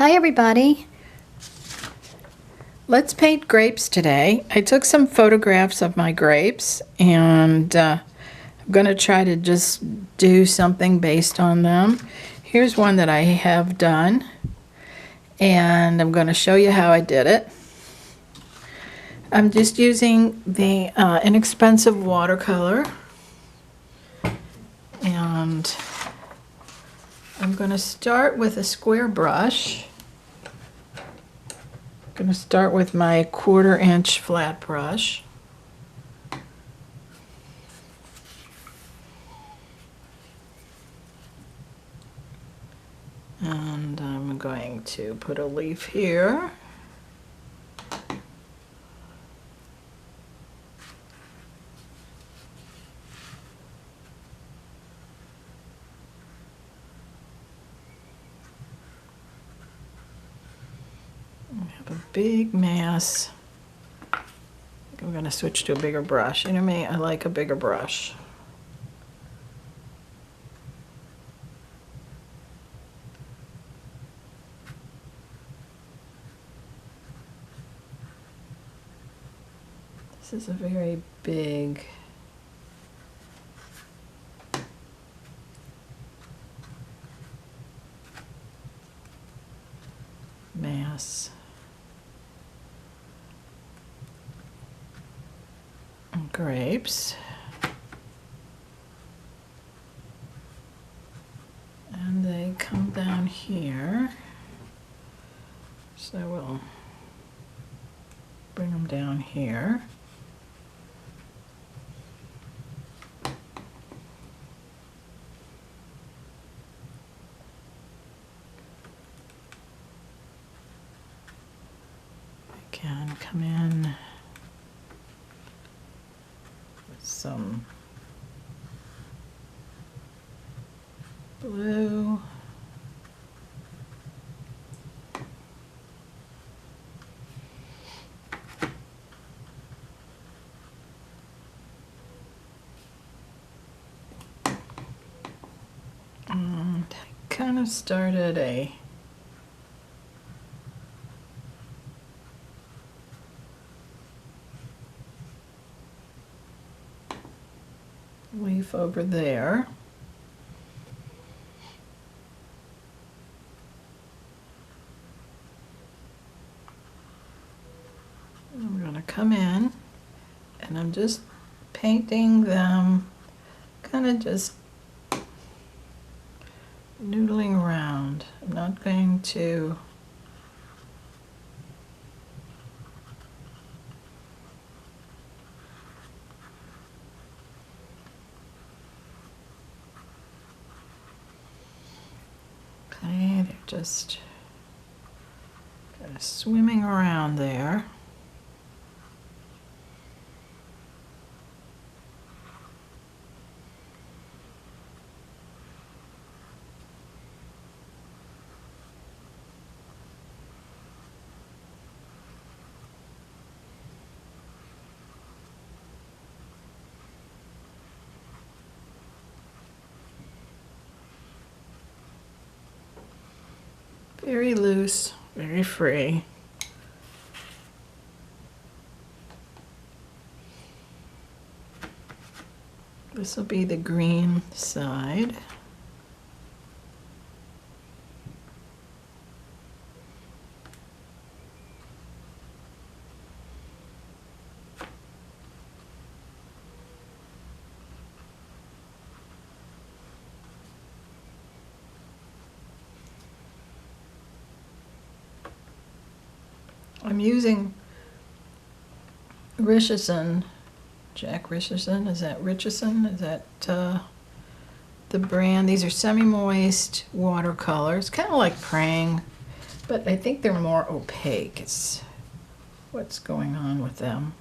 Hi everybody. Let's paint grapes today. I took some photographs of my grapes and I'm going to try to just do something based on them. Here's one that I have done and I'm going to show you how I did it. I'm just using the inexpensive watercolor, and I'm going to start with a square brush. I'm going to start with my 1/4 inch flat brush. And I'm going to put a leaf here. I have a big mass. I'm going to switch to a bigger brush. You know me, I like a bigger brush. This is a very big mass. Grapes, and they come down here, so we'll bring them down here. I can come in some blue. And I kind of started a leaf over there. I'm going to come in and I'm just painting them, kind of just noodling around. I'm not going to they're just kind of swimming around there. Very loose, very free. This will be the green side. I'm using Richardson, Jack Richardson, is that Richardson? Is that the brand? These are semi-moist watercolors, kind of like Prang, but I think they're more opaque. It's what's going on with them.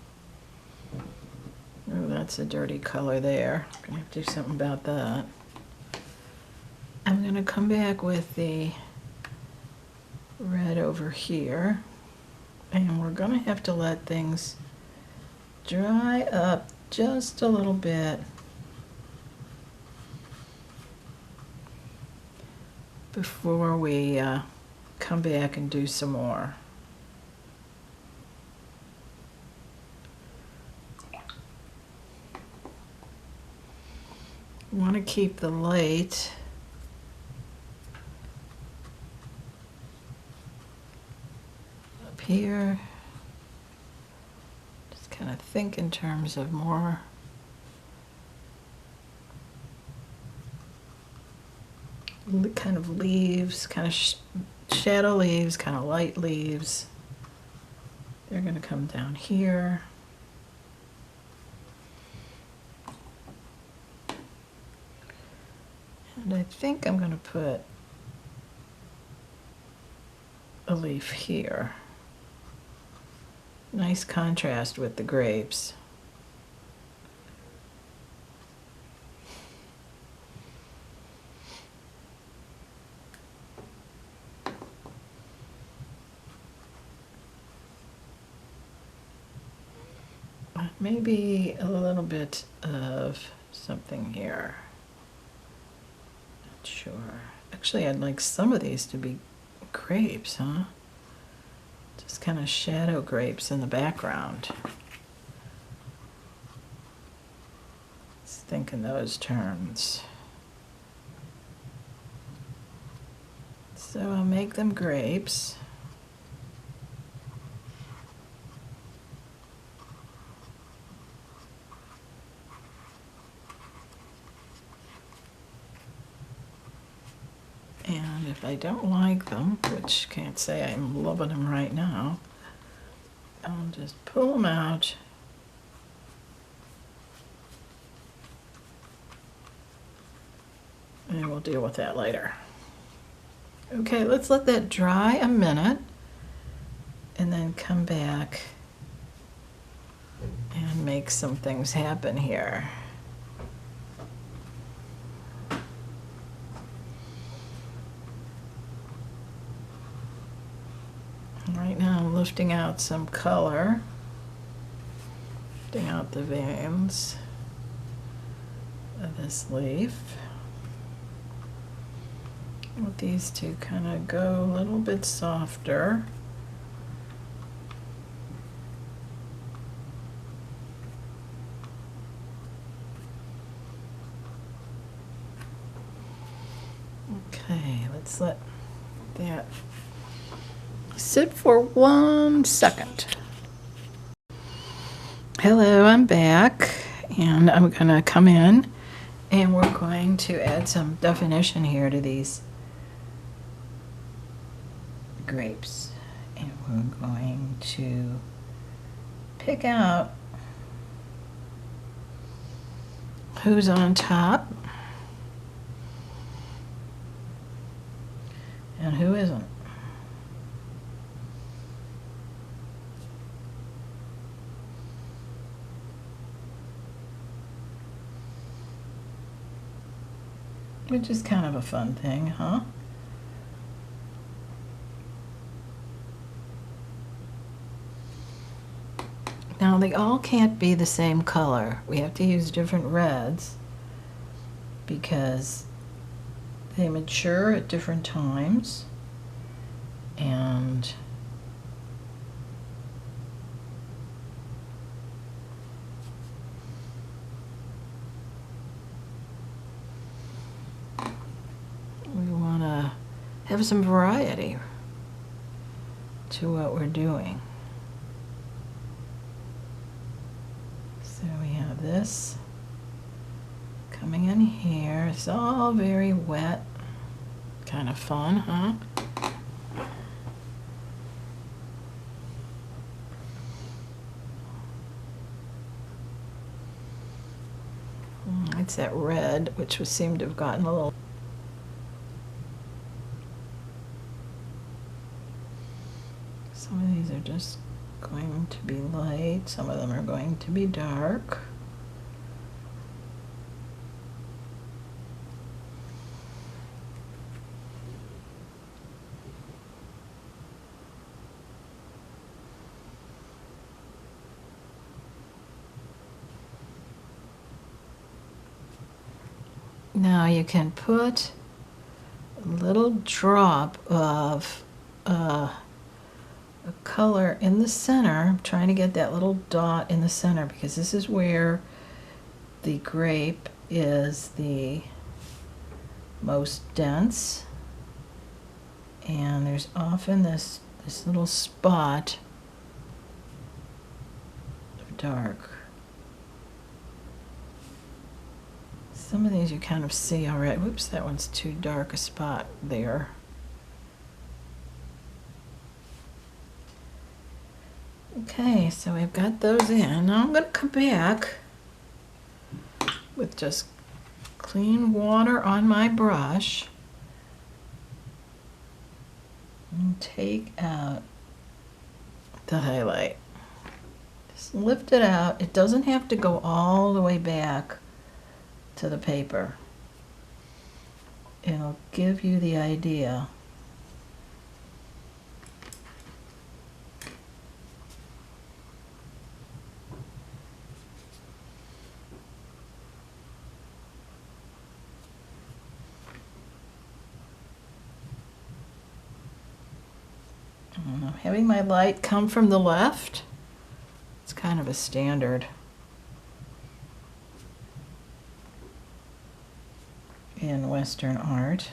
Oh, that's a dirty color there. I'm gonna have to do something about that. I'm gonna come back with the red over here. And we're going to have to let things dry up just a little bit before we come back and do some more. I want to keep the light up here. Just kind of think in terms of more kind of leaves, kind of shadow leaves, kind of light leaves. They're going to come down here. And I think I'm going to put a leaf here. Nice contrast with the grapes. Maybe a little bit of something here. Not sure. Actually, I'd like some of these to be grapes, huh? Just kind of shadow grapes in the background. Let's think in those terms. So I'll make them grapes. And if I don't like them, which can't say I'm loving them right now, I'll just pull them out. And we'll deal with that later. Okay, let's let that dry a minute and then come back and make some things happen here. Right now I'm lifting out some color, lifting out the veins of this leaf. I want these to kind of go a little bit softer. Okay, let's let that sit for 1 second. Hello, I'm back, and I'm gonna come in and we're going to add some definition here to these grapes. And we're going to pick out who's on top and who isn't. Which is kind of a fun thing, huh? Now they all can't be the same color. We have to use different reds because they mature at different times, and we want to have some variety to what we're doing. So we have this coming in here. It's all very wet. Kind of fun, huh? It's that red, which would seem to have gotten a little. Some of these are just going to be light. Some of them are going to be dark. Now you can put a little drop of a color in the center. I'm trying to get that little dot in the center because this is where the grape is the most dense, and there's often this little spot of dark. Some of these you kind of see already. Whoops, that one's too dark a spot there. Okay, so we've got those in. Now I'm going to come back with just clean water on my brush and take out the highlight. Just lift it out. It doesn't have to go all the way back to the paper. It'll give you the idea. I'm having my light come from the left. It's kind of a standard in Western art.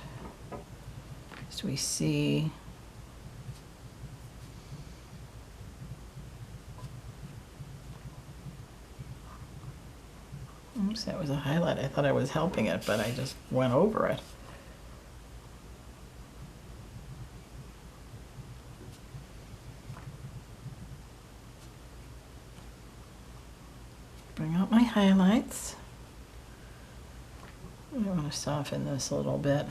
So we see oops, that was a highlight. I thought I was helping it, but I just went over it. Bring out my highlights. I want to soften this a little bit.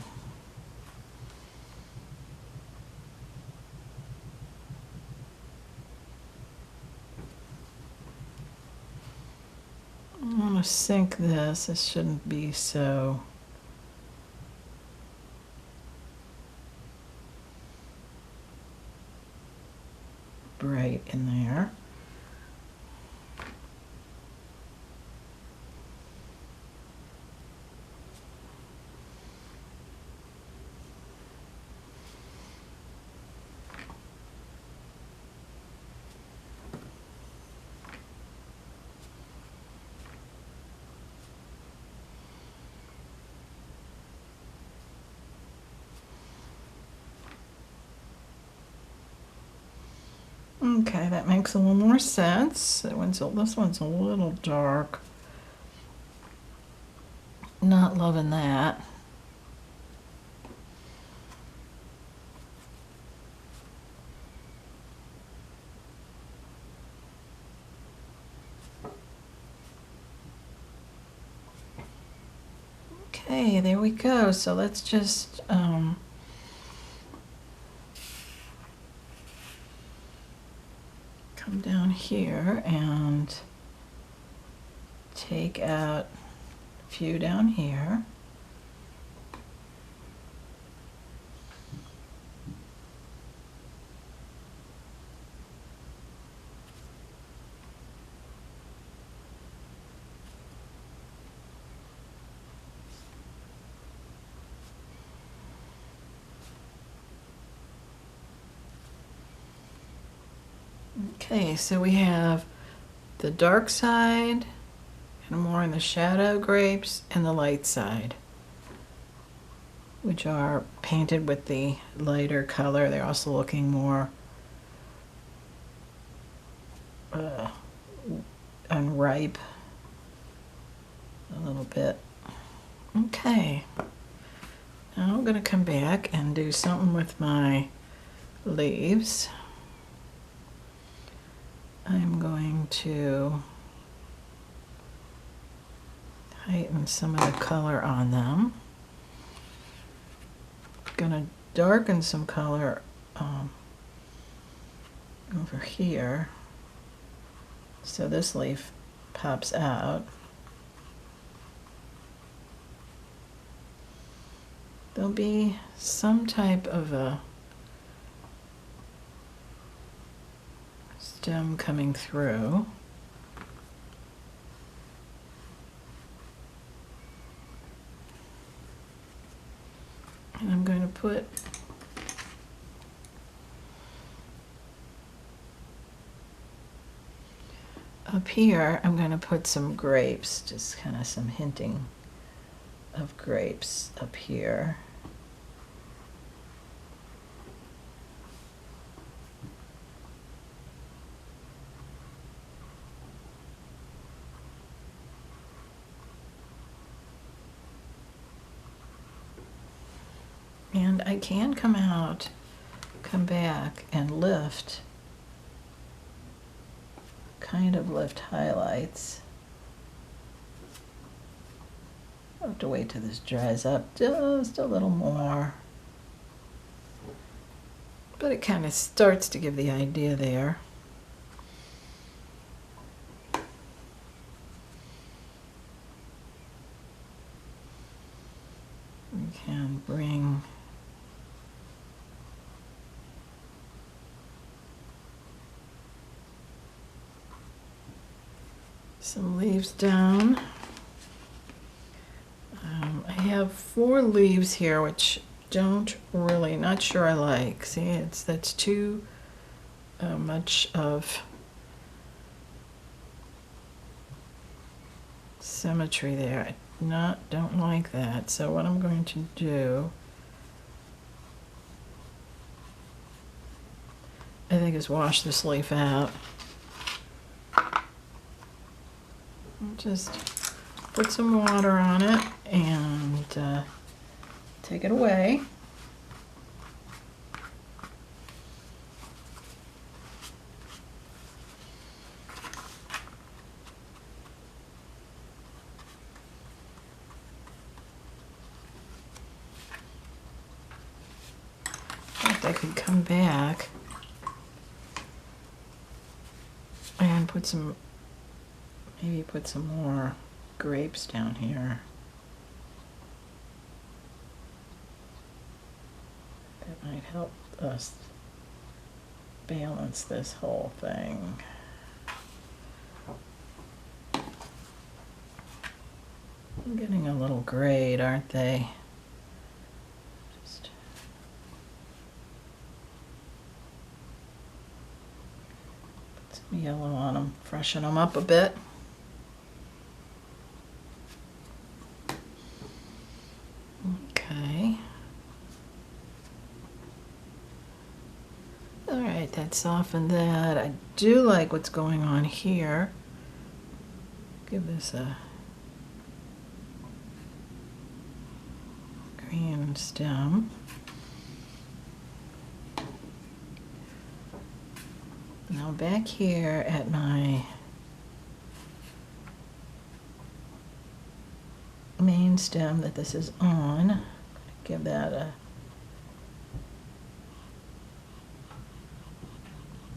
I want to sink this. This shouldn't be so bright in there. Okay, that makes a little more sense. This one's a little dark. Not loving that. Okay, there we go. So let's just come down here and take out a few down here. Okay, so we have the dark side, and more in the shadow grapes, and the light side, which are painted with the lighter color. They're also looking more unripe a little bit. Okay, now I'm going to come back and do something with my leaves. I'm going to heighten some of the color on them. I'm going to darken some color over here so this leaf pops out. There'll be some type of a stem coming through. And I'm going to put up here, I'm going to put some grapes, just kind of some hinting of grapes up here. And I can come back and lift, kind of lift highlights. I'll have to wait till this dries up just a little more. But it kind of starts to give the idea there. We can bring some leaves down. I have 4 leaves here, which not sure I like. See, that's too much of symmetry there. I don't like that. So what I'm going to do, I think, is wash this leaf out. Just put some water on it and take it away. In fact, I could come back and maybe put some more grapes down here. That might help us balance this whole thing. I'm getting a little grayed, aren't they? Just put some yellow on them, freshen them up a bit. Okay. All right, that softened that. I do like what's going on here. Give this a green stem. Now back here at my main stem that this is on, give that a,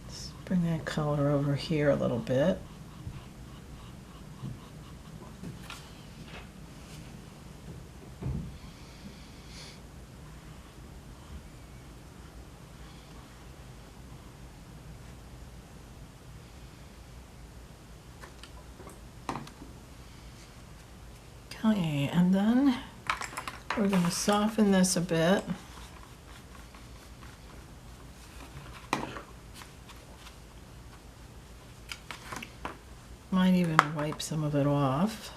let's bring that color over here a little bit. Okay, and then we're going to soften this a bit. Might even wipe some of it off.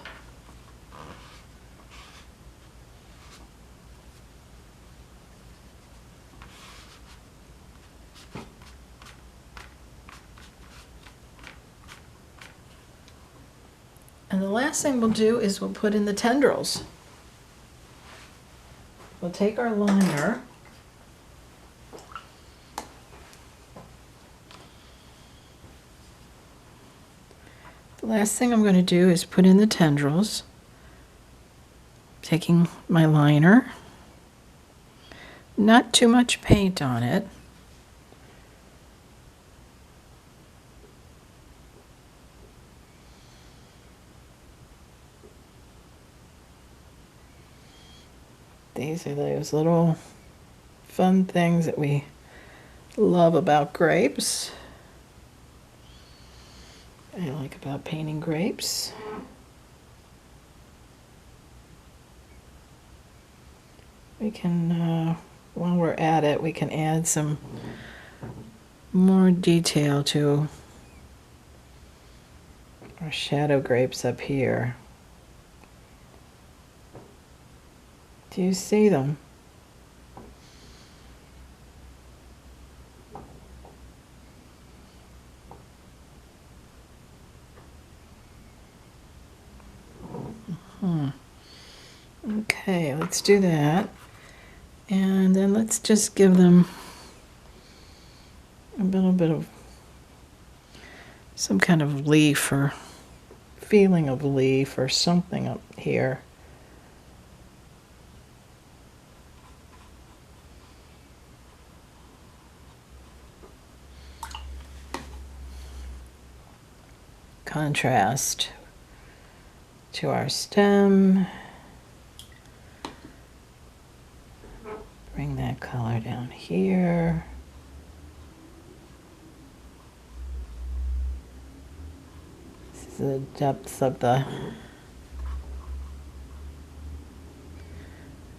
And the last thing we'll do is we'll put in the tendrils. We'll take our liner, the last thing I'm going to do is put in the tendrils, taking my liner, not too much paint on it. These are those little fun things that we love about grapes. I like about painting grapes. We can, while we're at it, we can add some more detail to our shadow grapes up here. Do you see them? Okay, let's do that. And then let's just give them a little bit of some kind of leaf or feeling of leaf or something up here. Contrast to our stem. Bring that color down here. This is the depth of the,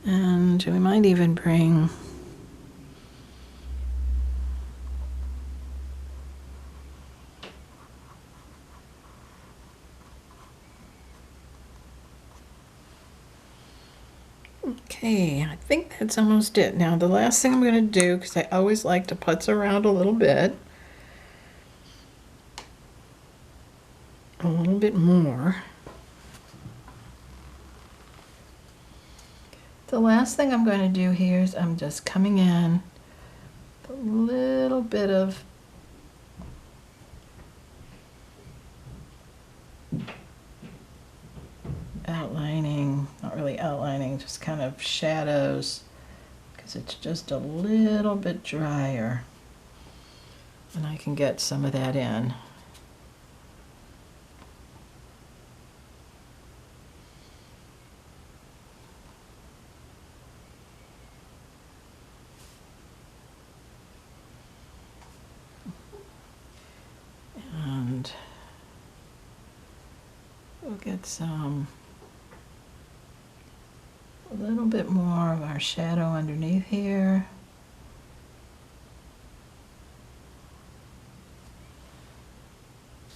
and we might even bring okay, I think that's almost it. Now the last thing I'm going to do, because I always like to putz around a little bit more. The last thing I'm going to do here is I'm just coming in with a little bit of outlining, not really outlining, just kind of shadows, because it's just a little bit drier, and I can get some of that in. And we'll get a little bit more of our shadow underneath here.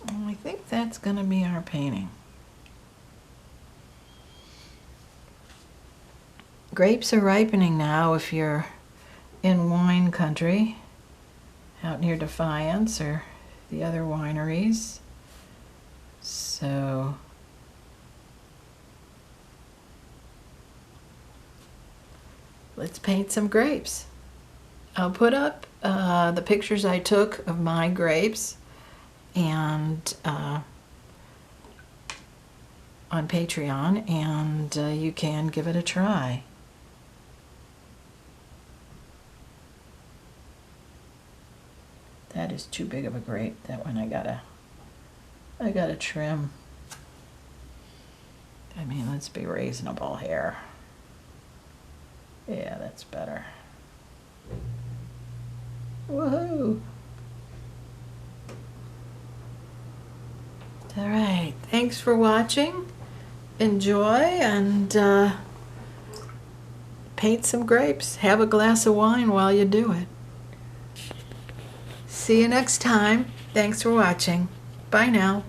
And I think that's going to be our painting. Grapes are ripening now if you're in wine country, out near Defiance or the other wineries. So let's paint some grapes. I'll put up the pictures I took of my grapes and on Patreon, and you can give it a try. That is too big of a grape. That one I gotta trim. I mean, let's be reasonable here. Yeah, that's better. Woohoo! All right, thanks for watching. Enjoy and paint some grapes. Have a glass of wine while you do it. See you next time. Thanks for watching. Bye now.